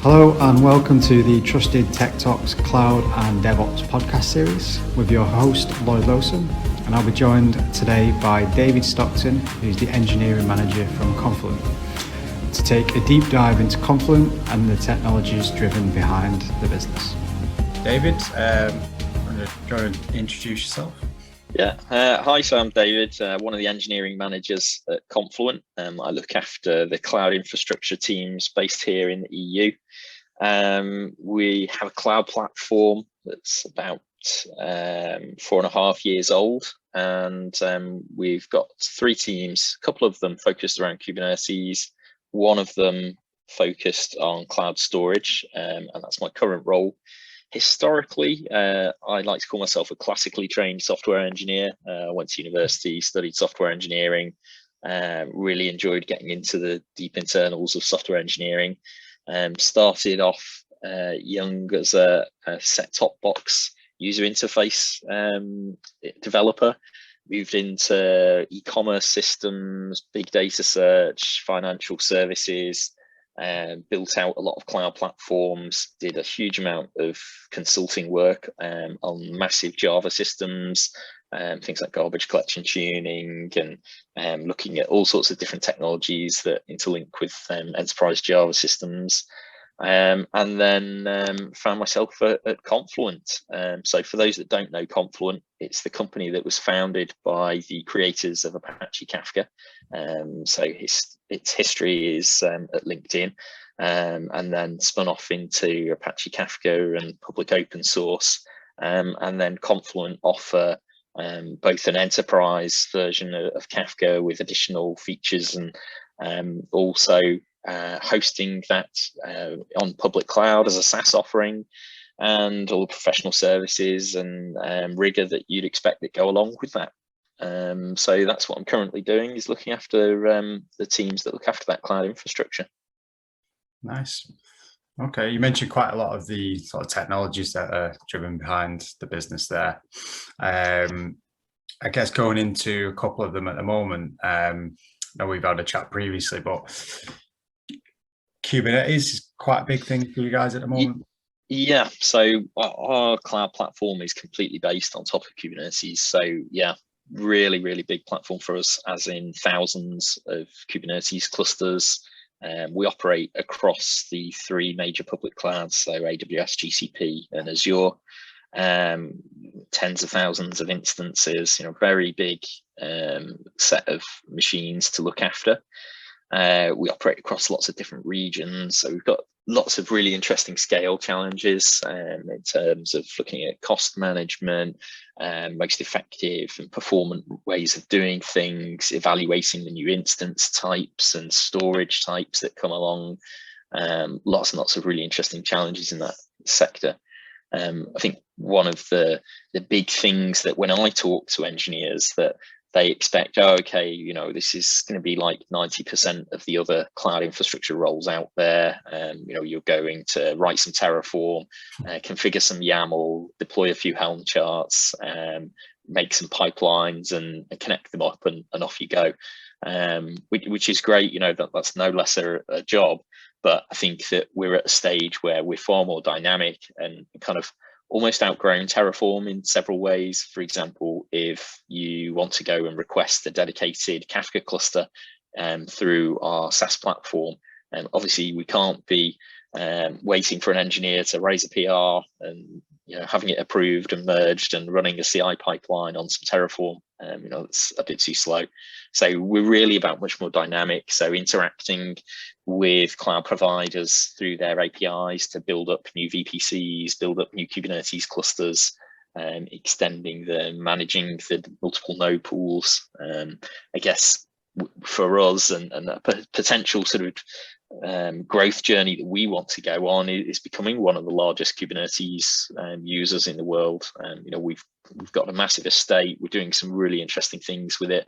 Hello and welcome to the Trusted Tech Talks Cloud and DevOps podcast series with your host Lloyd Lowson, and I'll be joined today by David Stockton, who's the engineering manager from Confluent, to take a deep dive into Confluent and the technologies driven behind the business. David, go and introduce yourself. Yeah, hi, so I'm David, one of the engineering managers at Confluent. I look after the cloud infrastructure teams based here in the EU. We have a cloud platform that's about 4.5 years old, and we've got 3 teams, a couple of them focused around Kubernetes, one of them focused on cloud storage, and that's my current role. Historically, I like to call myself a classically trained software engineer. I went to university, studied software engineering, really enjoyed getting into the deep internals of software engineering. Started off young as a set-top box user interface developer, moved into e-commerce systems, big data search, financial services, built out a lot of cloud platforms, did a huge amount of consulting work on massive Java systems, things like garbage collection tuning, and looking at all sorts of different technologies that interlink with enterprise Java systems. And then found myself at Confluent. So for those that don't know Confluent, it's the company that was founded by the creators of Apache Kafka. So its history is at LinkedIn, and then spun off into Apache Kafka and public open source. And then Confluent offer both an enterprise version of Kafka with additional features and also hosting that on public cloud as a SaaS offering, and all the professional services and rigor that you'd expect that go along with that. So that's what I'm currently doing, is looking after the teams that look after that cloud infrastructure. Nice. Okay, you mentioned quite a lot of the sort of technologies that are driven behind the business there. I guess going into a couple of them at the moment, I know we've had a chat previously, but Kubernetes is quite a big thing for you guys at the moment. Yeah, so our cloud platform is completely based on top of Kubernetes. So yeah, really, really big platform for us, as in thousands of Kubernetes clusters. We operate across the 3 major public clouds, so AWS, GCP, and Azure. Tens of thousands of instances, very big set of machines to look after. We operate across lots of different regions, so we've got lots of really interesting scale challenges in terms of looking at cost management, most effective and performant ways of doing things, evaluating the new instance types and storage types that come along. Lots and lots of really interesting challenges in that sector. I think one of the big things that when I talk to engineers that they expect, this is going to be like 90% of the other cloud infrastructure roles out there. You're going to write some Terraform, configure some YAML, deploy a few Helm charts, make some pipelines and connect them up and off you go, which is great. That's no less a job. But I think that we're at a stage where we're far more dynamic and kind of almost outgrown Terraform in several ways. For example, if you want to go and request a dedicated Kafka cluster through our SaaS platform, obviously we can't be waiting for an engineer to raise a PR and having it approved and merged and running a CI pipeline on some Terraform. It's a bit too slow. So we're really about much more dynamic. So interacting with cloud providers through their APIs to build up new VPCs, build up new Kubernetes clusters, extending them, managing the multiple node pools. I guess for us and a potential sort of growth journey that we want to go on is becoming one of the largest Kubernetes users in the world. We've got a massive estate. We're doing some really interesting things with it,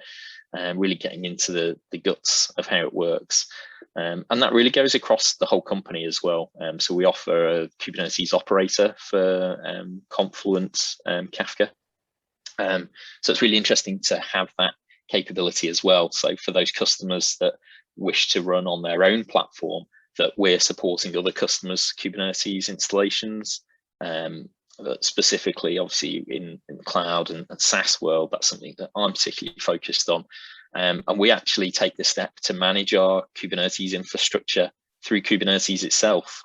really getting into the guts of how it works. And that really goes across the whole company as well. So we offer a Kubernetes operator for Confluent Kafka. So it's really interesting to have that capability as well. So for those customers that wish to run on their own platform, that we're supporting other customers' Kubernetes installations. But specifically, obviously, in the cloud and SaaS world, that's something that I'm particularly focused on. And we actually take the step to manage our Kubernetes infrastructure through Kubernetes itself.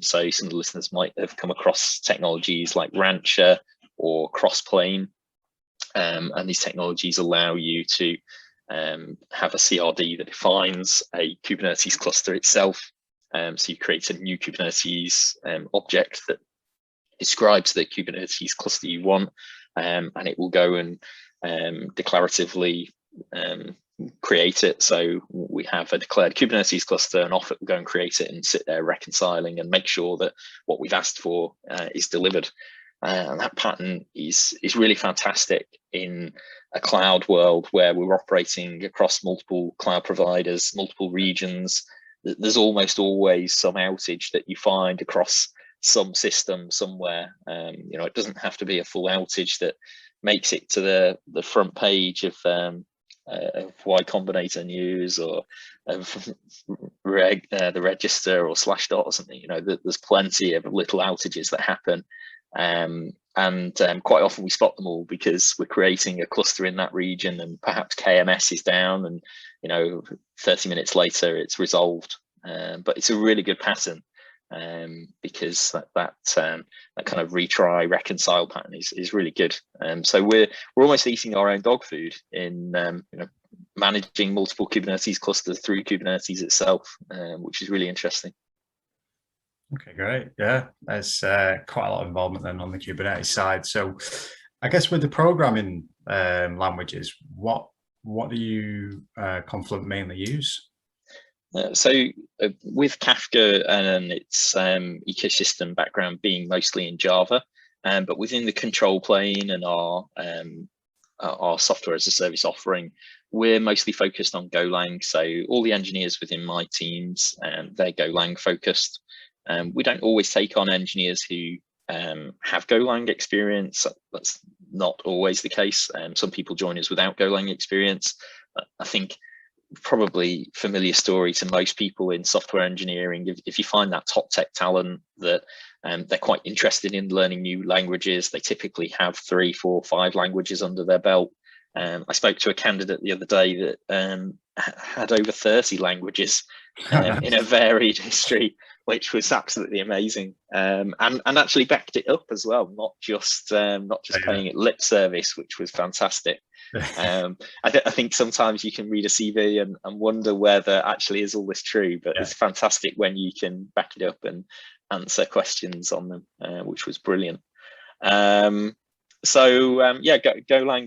So some of the listeners might have come across technologies like Rancher or Crossplane. And these technologies allow you to have a CRD that defines a Kubernetes cluster itself. So you create a new Kubernetes object that describes the Kubernetes cluster you want, and it will go and declaratively create it. So we have a declared Kubernetes cluster, and off it will go and create it and sit there reconciling and make sure that what we've asked for is delivered. And that pattern is really fantastic in a cloud world where we're operating across multiple cloud providers, multiple regions. There's almost always some outage that you find across some system somewhere. It doesn't have to be a full outage that makes it to the front page of Y Combinator News or of the Register or Slashdot or something. There's plenty of little outages that happen. And quite often we spot them all because we're creating a cluster in that region, and perhaps KMS is down, and 30 minutes later it's resolved. But it's a really good pattern because that kind of retry reconcile pattern is really good. So we're almost eating our own dog food in managing multiple Kubernetes clusters through Kubernetes itself, which is really interesting. Okay, great. Yeah, there's quite a lot of involvement then on the Kubernetes side. So I guess with the programming languages, what do you Confluent mainly use? So with Kafka and its ecosystem background being mostly in Java, but within the control plane and our software as a service offering, we're mostly focused on Golang. So all the engineers within my teams, they're Golang focused. We don't always take on engineers who have Golang experience. That's not always the case. Some people join us without Golang experience. I think probably familiar story to most people in software engineering. If you find that top tech talent that they're quite interested in learning new languages, they typically have 3, 4, 5 languages under their belt. I spoke to a candidate the other day that had over 30 languages in a varied history, which was absolutely amazing, and actually backed it up as well, not just paying it lip service, which was fantastic. I think sometimes you can read a CV and wonder whether actually is all this true, but it's fantastic when you can back it up and answer questions on them, which was brilliant. Golang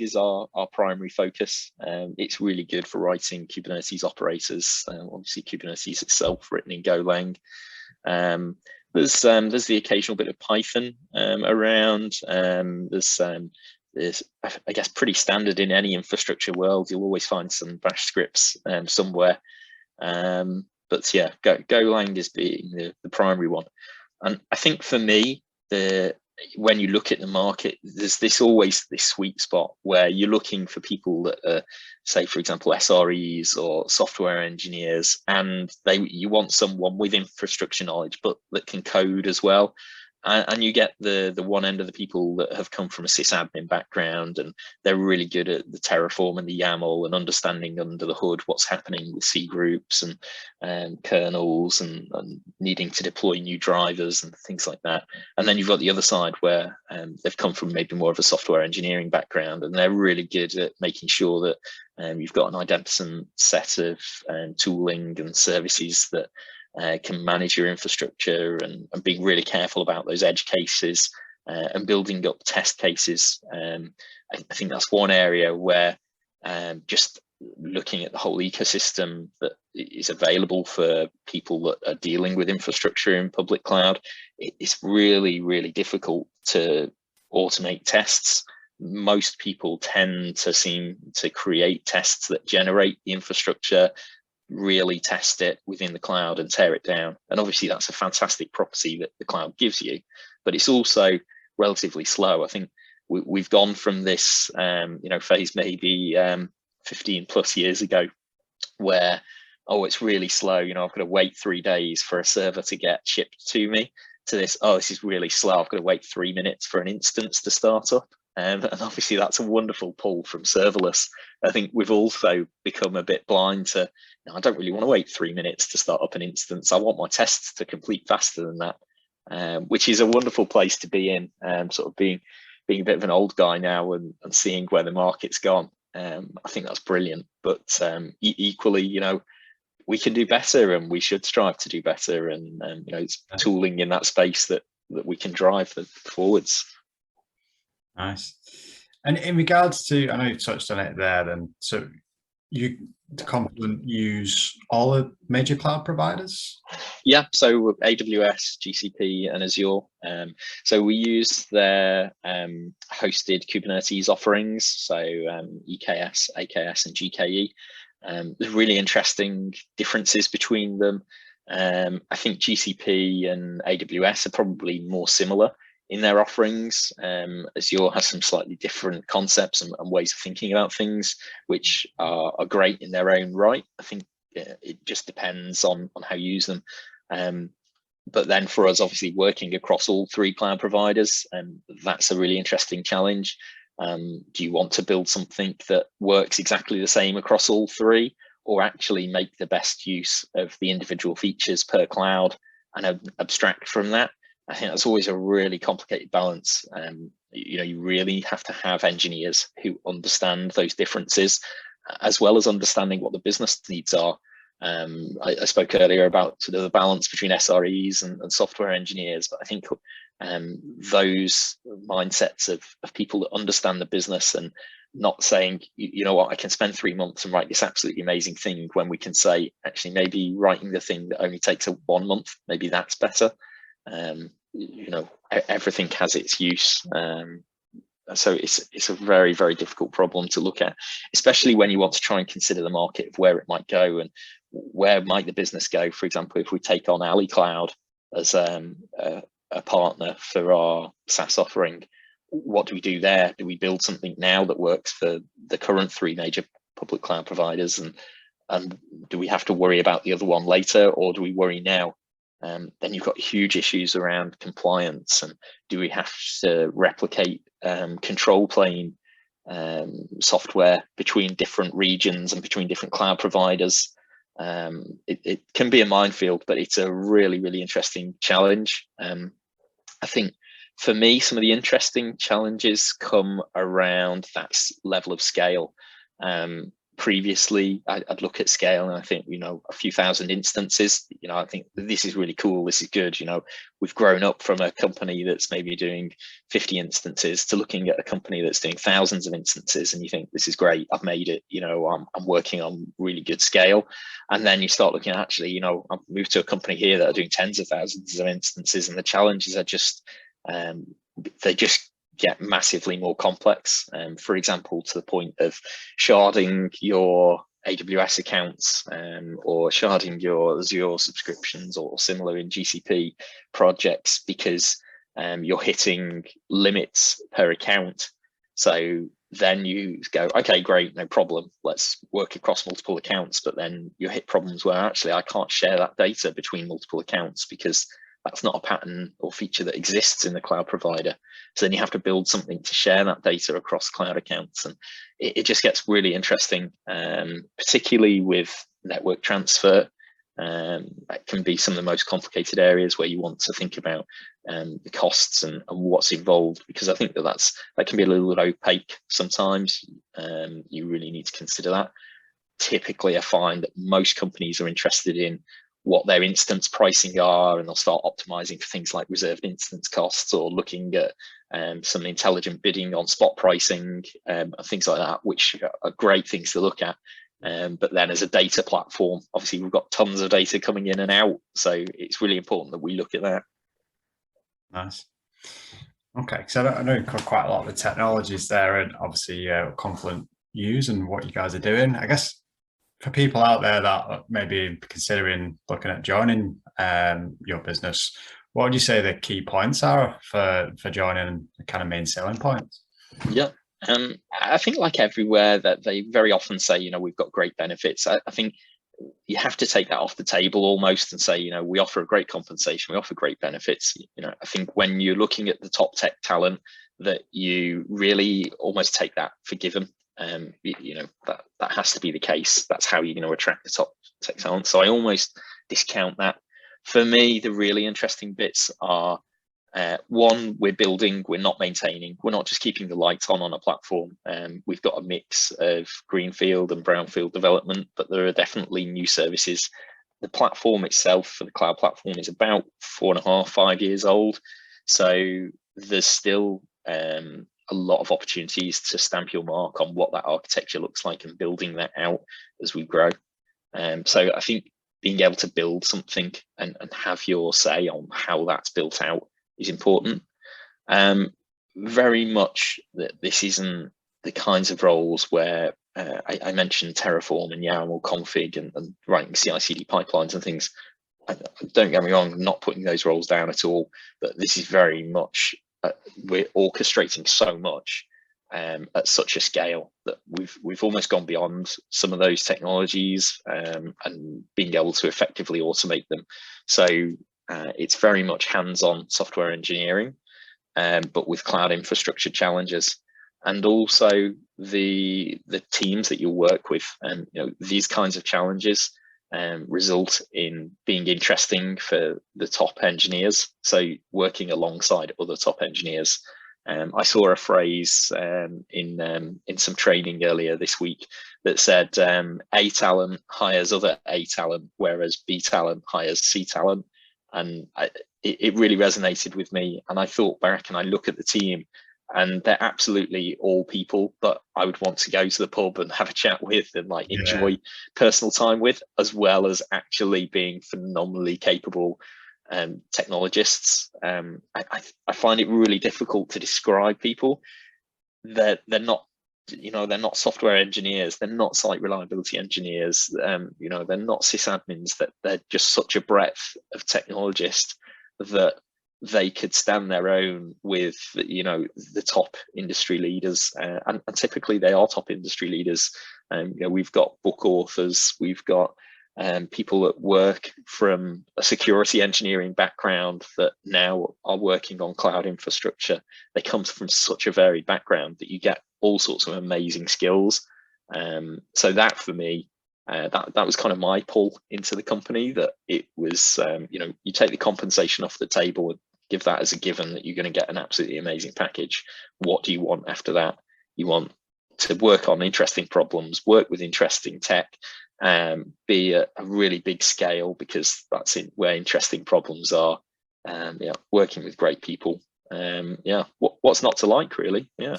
is our primary focus. It's really good for writing Kubernetes operators. Obviously, Kubernetes itself written in Golang. There's the occasional bit of Python around. There's I guess pretty standard in any infrastructure world. You'll always find some bash scripts somewhere. But yeah, Golang is being the primary one. And I think for me, when you look at the market, there's always this sweet spot where you're looking for people that are, say, for example, SREs or software engineers, and you want someone with infrastructure knowledge, but that can code as well. And you get the one end of the people that have come from a sysadmin background, and they're really good at the Terraform and the YAML and understanding under the hood what's happening with C groups and kernels and needing to deploy new drivers and things like that. And then you've got the other side where they've come from maybe more of a software engineering background, and they're really good at making sure that you've got an idempotent set of tooling and services that can manage your infrastructure and being really careful about those edge cases and building up test cases. I think that's one area where just looking at the whole ecosystem that is available for people that are dealing with infrastructure in public cloud, it's really, really difficult to automate tests. Most people tend to seem to create tests that generate the infrastructure, really test it within the cloud and tear it down. And obviously that's a fantastic property that the cloud gives you, but it's also relatively slow. I think we've gone from this phase maybe 15 plus years ago where oh, it's really slow, you know, I've got to wait 3 days for a server to get shipped to me, to this, oh, this is really slow, I've got to wait 3 minutes for an instance to start up. And obviously that's a wonderful pull from serverless. I think we've also become a bit blind to, you know, I don't really want to wait 3 minutes to start up an instance. I want my tests to complete faster than that, which is a wonderful place to be in, sort of being a bit of an old guy now and seeing where the market's gone. I think that's brilliant. But equally, you know, we can do better and we should strive to do better. And you know, it's tooling in that space that we can drive forwards. Nice. And in regards to, I know you touched on it there, then, so you, Confluent, use all the major cloud providers? Yeah, so AWS, GCP, and Azure. So we use their hosted Kubernetes offerings, so EKS, AKS, and GKE. There's really interesting differences between them. I think GCP and AWS are probably more similar in their offerings. Azure has some slightly different concepts and ways of thinking about things, which are great in their own right. I think it just depends on how you use them. But then for us, obviously working across all 3 cloud providers, that's a really interesting challenge. Do you want to build something that works exactly the same across all 3, or actually make the best use of the individual features per cloud and abstract from that? I think that's always a really complicated balance. You know, you really have to have engineers who understand those differences, as well as understanding what the business needs are. I spoke earlier about sort of the balance between SREs and software engineers, but I think those mindsets of people that understand the business and not saying, you know what, I can spend 3 months and write this absolutely amazing thing, when we can say, actually, maybe writing the thing that only takes 1 month, maybe that's better. You know, everything has its use. So it's a very, very difficult problem to look at, especially when you want to try and consider the market of where it might go and where might the business go. For example, if we take on Ali Cloud as a partner for our SaaS offering, what do we do there? Do we build something now that works for the current 3 major public cloud providers, and do we have to worry about the other one later, or do we worry now? Then you've got huge issues around compliance, and do we have to replicate control plane software between different regions and between different cloud providers? It can be a minefield, but it's a really, really interesting challenge. I think for me, some of the interesting challenges come around that level of scale. Previously, I'd look at scale and I think, you know, a few thousand instances, you know, I think this is really cool, this is good. You know, we've grown up from a company that's maybe doing 50 instances to looking at a company that's doing thousands of instances, and you think, this is great, I've made it, you know, I'm working on really good scale. And then you start looking at, actually, you know, I've moved to a company here that are doing tens of thousands of instances, and the challenges are just, they just get massively more complex. For example, to the point of sharding your AWS accounts, or sharding your Azure subscriptions or similar in GCP projects, because you're hitting limits per account. So then you go, okay, great, no problem, let's work across multiple accounts. But then you hit problems where, actually, I can't share that data between multiple accounts because that's not a pattern or feature that exists in the cloud provider. So then you have to build something to share that data across cloud accounts. And it just gets really interesting, particularly with network transfer. That can be some of the most complicated areas where you want to think about the costs and what's involved, because I think that can be a little bit opaque sometimes. You really need to consider that. Typically, I find that most companies are interested in what their instance pricing are, and they'll start optimizing for things like reserved instance costs, or looking at some intelligent bidding on spot pricing, and things like that, which are great things to look at. But then as a data platform, obviously we've got tons of data coming in and out, so it's really important that we look at that. Nice. Okay, so I know you've got quite a lot of the technologies there, and obviously Confluent use and what you guys are doing. I guess for people out there that are maybe considering looking at joining your business, what would you say the key points are for joining, the kind of main selling points? Yeah, I think like everywhere, that they very often say, you know, we've got great benefits. I think you have to take that off the table almost and say, we offer a great compensation, we offer great benefits. I think when you're looking at the top tech talent, that you really almost take that for given. That has to be the case. That's how you're going to attract the top tech talent. So I almost discount that. For me, the really interesting bits are, one, we're building, we're not maintaining, we're not just keeping the lights on a platform. We've got a mix of greenfield and brownfield development, but there are definitely new services. The platform itself, for the cloud platform, is about 4.5, 5 years old. So there's still a lot of opportunities to stamp your mark on what that architecture looks like and building that out as we grow. So I think being able to build something and have your say on how that's built out is important. Very much that this isn't the kinds of roles where I mentioned Terraform and YAML config and writing CI/CD pipelines and things. Don't get me wrong, I'm not putting those roles down at all, but this is very much we're orchestrating so much at such a scale that we've almost gone beyond some of those technologies and being able to effectively automate them. So it's very much hands-on software engineering, but with cloud infrastructure challenges, and also the teams that you work with. And these kinds of challenges result in being interesting for the top engineers. So working alongside other top engineers. I saw a phrase in some training earlier this week that said A talent hires other A talent, whereas B talent hires C talent. And it really resonated with me. And I thought back and I look at the team, and they're absolutely all people that I would want to go to the pub and have a chat with and enjoy personal time with, as well as actually being phenomenally capable technologists. I find it really difficult to describe people. They're not software engineers, they're not site reliability engineers, they're not sysadmins. That they're just such a breadth of technologists that they could stand their own with the top industry leaders, and typically they are top industry leaders. We've got book authors, we've got people that work from a security engineering background that now are working on cloud infrastructure. They come from such a varied background that you get all sorts of amazing skills. So that for me, that was kind of my pull into the company, that it was, you take the compensation off the table and give that as a given that you're going to get an absolutely amazing package. What do you want after that? You want to work on interesting problems, work with interesting tech, be a really big scale, because that's where interesting problems are. Working with great people. What's not to like, really? Yeah.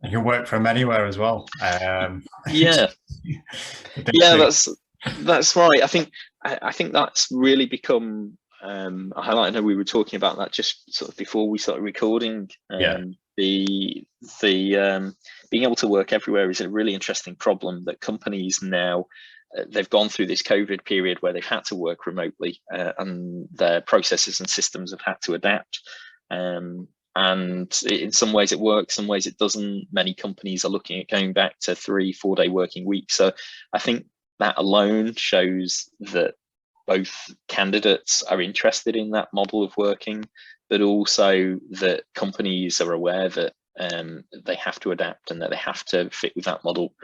You can work from anywhere as well. Yeah, that's right. I think that's really become a highlight. I know we were talking about that just sort of before we started recording. The being able to work everywhere is a really interesting problem that companies now, they've gone through this COVID period where they've had to work remotely, and their processes and systems have had to adapt. And in some ways it works, some ways it doesn't. Many companies are looking at going back to 3-4 day working weeks. So I think that alone shows that both candidates are interested in that model of working, but also that companies are aware that they have to adapt and that they have to fit with that model.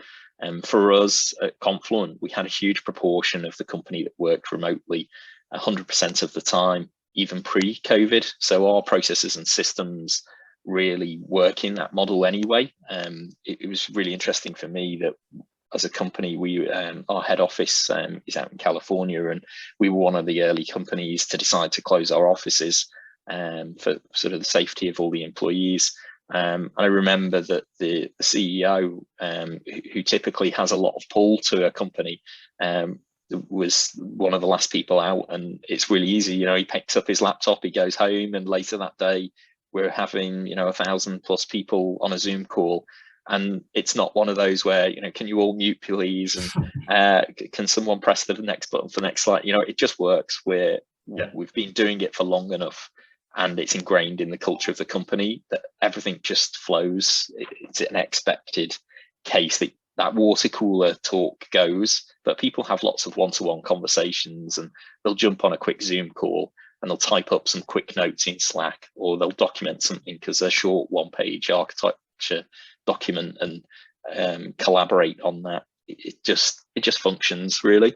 For us at Confluent, we had a huge proportion of the company that worked remotely 100% of the time, even pre-COVID. So our processes and systems really work in that model anyway. It was really interesting for me that as a company, our head office is out in California, and we were one of the early companies to decide to close our offices for sort of the safety of all the employees. And I remember that the CEO, who typically has a lot of pull to a company, was one of the last people out. And it's really easy, he picks up his laptop, he goes home, and later that day we're having 1,000+ people on a Zoom call. And it's not one of those where, can you all mute please, and can someone press the next button for the next slide? It just works. We've been doing it for long enough, and it's ingrained in the culture of the company that everything just flows. It's an expected case that that water cooler talk goes, but people have lots of one-to-one conversations, and they'll jump on a quick Zoom call and they'll type up some quick notes in Slack, or they'll document something as a short one-page architecture document and collaborate on that. It just functions really.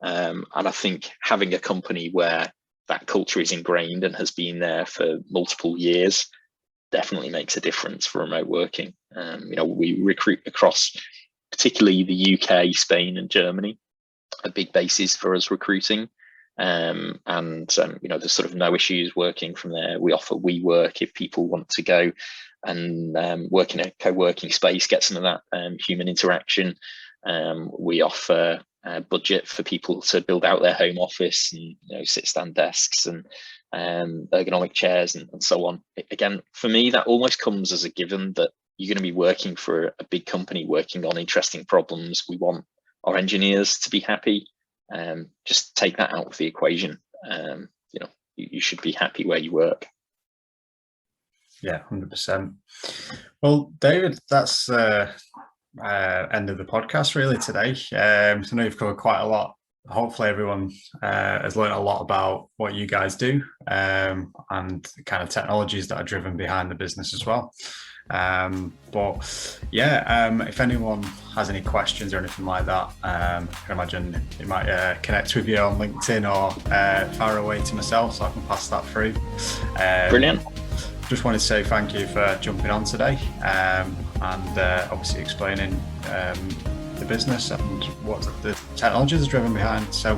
And I think having a company where that culture is ingrained and has been there for multiple years definitely makes a difference for remote working. We recruit across particularly the UK, Spain, and Germany are big bases for us recruiting. There's sort of no issues working from there. We offer WeWork if people want to go and work in a co-working space, get some of that human interaction. We offer a budget for people to build out their home office and sit-stand desks and ergonomic chairs and so on. Again, for me, that almost comes as a given that you're going to be working for a big company working on interesting problems. We want our engineers to be happy. Just take that out of the equation. You should be happy where you work. Yeah, 100%. Well, David, that's end of the podcast really today. So I know you've covered quite a lot. Hopefully everyone has learned a lot about what you guys do and the kind of technologies that are driven behind the business as well. If anyone has any questions or anything like that, I can imagine you might connect with you on LinkedIn or fire away to myself so I can pass that through. Brilliant. Just wanted to say thank you for jumping on today and obviously explaining the business and what the technologies are driven behind. So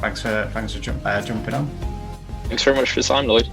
thanks for jumping on. Thanks very much for your time, Lloyd.